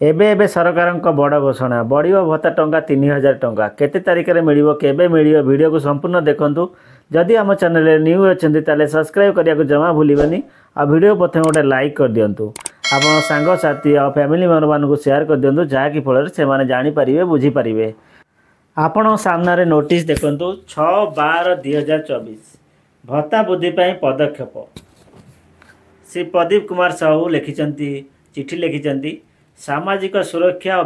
एबे एबे सरकार बड़ घोषणा बढ़िया भत्ता टंका 3000 टंका केते तारिख में मिल केबे मिल वीडियो को संपूर्ण देखंतु। जदि आम चैनल न्यू अच्छे ताले सब्सक्राइब करने को जमा भूलि आ वीडियो प्रथम गोटे लाइक कर दिंतु आपन सांगसाथी आ फैमिली मेम्बर को शेयर कर दिंतु जहाँकि फल से जानीपर बुझीपारे। आपण सामने नोटिस देखंतु 6/12/2024 भत्ता वृद्धि पदक्षेप श्री प्रदीप कुमार साहू लिखिंट चिठी लिखिंट सामाजिक सुरक्षा और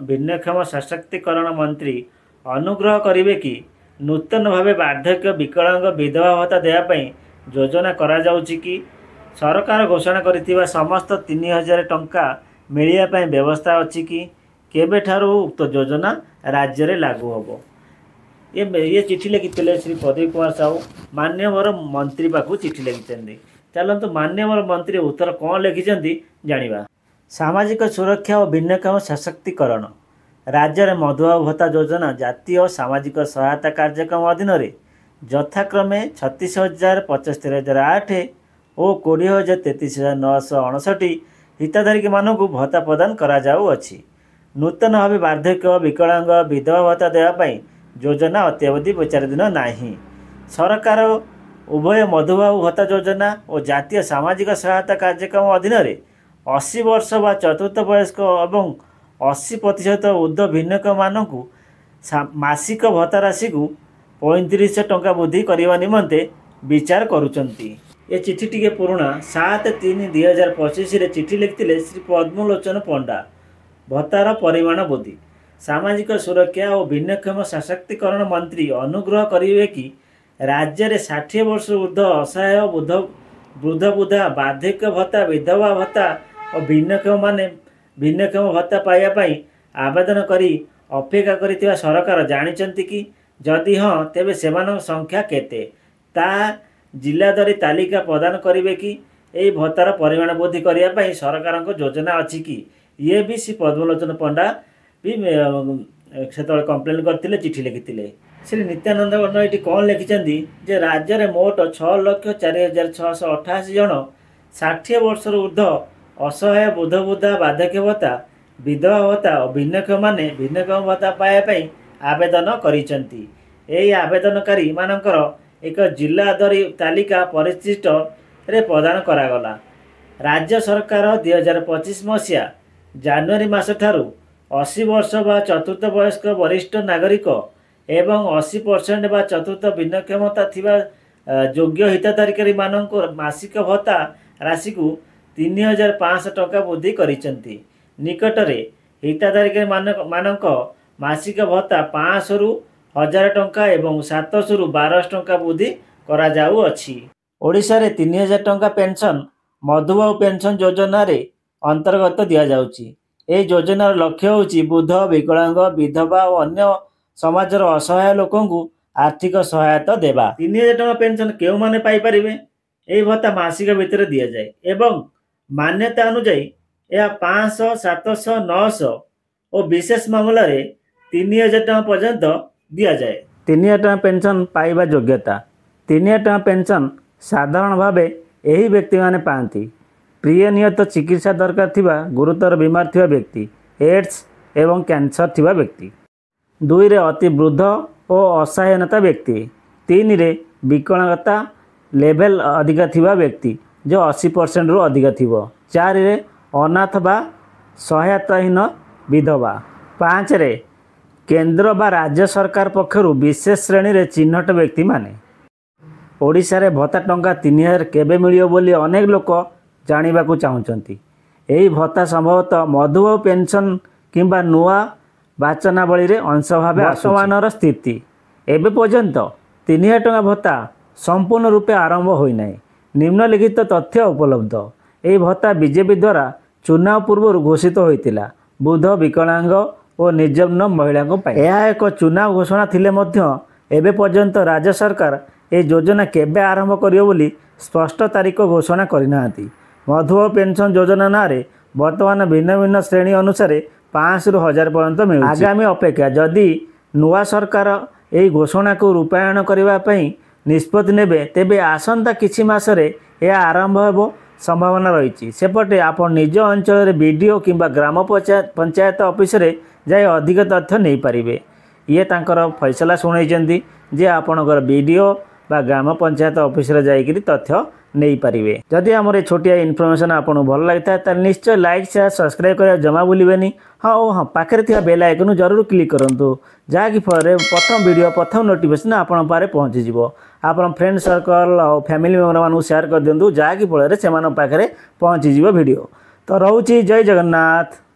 भिन्नक्षम सशक्तिकरण मंत्री अनुग्रह करेंगे कि नूतन भाव वार्धक्य विकलांग विधवा भत्ता देवाई योजना करा जाउची कि सरकार घोषणा करथिबा समस्त 3000 टंका मिलिया व्यवस्था अच्छी कि केबे ठारू उक्त योजना राज्य में लागू होबो। ये चिठी लिखिते श्री प्रदीप कुमार साहू मान्यवर मंत्री पाखु चिठी लिखिं। चलतु मान्यवर मंत्री उत्तर कौन लिखिं जानिबा। सामाजिक सुरक्षा और भिन्नक्षम सशक्तिकरण राज्य में मधुबाबू भत्ता योजना जातीय सामाजिक सहायता कार्यक्रम अधीन यथाक्रमे 36,000, 75,008 और 20,000, 33,969 हिताधारक मानक भत्ता प्रदान करा जाउअछि। नूतन भाव वार्धक्य विकलांग विधवा भत्ता देवाई योजना अत्यावधि 4 दिन नहीं। सरकार उभय मधुबाबू भत्ता योजना और जातीय सामाजिक सहायता कार्यक्रम अधीन 80 वर्ष व चतुर्थ वयस्क और 80% ऊर्ध्व भिन्नक मानक मासिक भत्ता राशि को 3500 टंका वृद्धि करने निमंते विचार करुचंती। ये चिठी टी पुराणा 7/3/2025 चिठी लिखिते श्री पद्मलोचन पंडा। भत्तार परिमाण वृद्धि सामाजिक सुरक्षा और भिन्नक्षम सशक्तिकरण मंत्री अनुग्रह करेंगे कि राज्य में 60 वर्ष ऊर्ध्व असहाय वृद्ध बुधा वार्धक्य भत्ता विधवा भत्ता और भिन्नक्षम भत्ता पाइबापी आवेदन करी अपेक्षा कर सरकार जानिचंती कि जदि हाँ तेबे सेमान संख्या केते ता जिलादरी तालिका प्रदान करेंगे कि यही भत्तार परिमाण वृद्धि करने सरकार योजना अच्छी कि ये भी श्री पद्मलोचन पंडा भी से कंप्लेन करते चिठी लिखिते। श्री नित्यानंद गण ये कौन लिखिं जे राज्य में मोट 6,04,688 जन 60 वर्ष ऊर्ध्व असहाय वृद्ध बुधा वार्धक्य भत्ता विधवा भत्ता और भिन्नक्षम माने भिन्नक्षम भत्ता पाइबापी आवेदन करिसेंती। एही आवेदनकारी मानकर एक जिलादरी तालिका परिशिष्ट रे प्रदान करागला। राज्य सरकार 2025 मसीहा जनवरी मास ठारू 80 वर्ष व चतुर्थ वयस्क वरिष्ठ नागरिक एवं 80% व चतुर्थ भिन्नक्षमता थिबा योग्य हिताधिकारी मानक मासिक भत्ता राशि को 3,500 टंका वृद्धि करिसेंती। निकटरे हिताधिकारी मानक मासिक भत्ता 500 रु 1000 टंका एवं 700 रु 1200 टंका वृद्धि करा जाउअछि। ओडिशा रे 3,000 टंका पेंशन मधुबाबू पेंशन योजना रे अंतर्गत दिया जाउछि। ए योजनार लक्ष्य होछि वृद्ध विकलांग विधवा और अन्य समाजर असहाय लोकंकु आर्थिक सहायता देवा। 3,000 टंका पेंशन केउ माने पाई परिबे। एही भत्ता मासिक भितर दिया जाए एवं मान्यता अनुसार यह 500, 700, 900 और विशेष मामला रे 3,000 टंका पर्यंत दिया जाए। 3,000 टंका पेंशन पाइबा योग्यता 3,000 टंका पेंशन साधारण भावे यही व्यक्ति माने पाती प्रिय नियत चिकित्सा दरकार थिबा गुरुतर बीमार थिबा व्यक्ति एड्स एवं कैंसर थिबा व्यक्ति 2 रे अति वृद्ध और असहायता व्यक्ति 3 रे विकलांगता लेवल अधिका थिबा व्यक्ति जो 80% रु अधिका थिबो 4 रे अनाथ बा सहायताहीन विधवा 5 रे केंद्र बा राज्य सरकार पक्षरु विशेष श्रेणी रे चिन्हट व्यक्ति माने। ओडिशा रे भत्ता टंका 3,000 केबे मिलियो बोली अनेक लोक जानिबा को चाहुचंती। एही भत्ता संभवतः मधुबाबू पेंशन किंबा नुआ बाचनावली रे अंश भाव वर्तमानर स्थिति एबे पर्यंत 3,000 टंका भत्ता संपूर्ण रूपे आरंभ होई नाही। निम्नलिखित तथ्य उपलब्ध। यह भत्ता बीजेपी द्वारा चुनाव पूर्व घोषित होता वृद्ध विकलांग और निर्जन महिला यह एक चुनाव घोषणा थिले मध्य एबे पर्यंत राज्य सरकार ये योजना केबे आरंभ करियो बोली स्पष्ट तारीख घोषणा करना। मधुबाबू पेंशन योजना ना वर्तमान भिन्न भिन्न श्रेणी अनुसार 500 रु 1000 पर्यंत मिल। आगामी अपेक्षा जदि नुआ सरकार यही घोषणा को रूपायन करने निष्पत्ति नेबे तेबे आसंता किछि मासरे यह आरंभ हेबो संभावना रही सेपटे आप निज अंचल बीडीओ किंबा ग्राम पंचायत ऑफिस रे जाए अधिक तथ्य नहीं पारिबे। ये तांकर फैसला शुणाई जे आपणकर बीडीओ बा ग्राम पंचायत ऑफिस रे जाइकरी तथ्य नहीं पारिबे। जदि आमर ए छोटिया इनफॉरमेशन आपको भल लगी था निश्चय लाइक शेयर सब्सक्राइब करा जमा भूलें। हाँ और हाँ पाखे थी बेल आइकन जरूर क्लिक करूँ जहाँकि फल प्रथम वीडियो प्रथम नोटिफिकेशन आपण पारे पहुँची आप फ्रेंड सर्कल और फैमिली मेंबर मानू शेयर कर दिंतु जहाँकि फल से पाखे पहुँची वीडियो। तो रोची जय जगन्नाथ।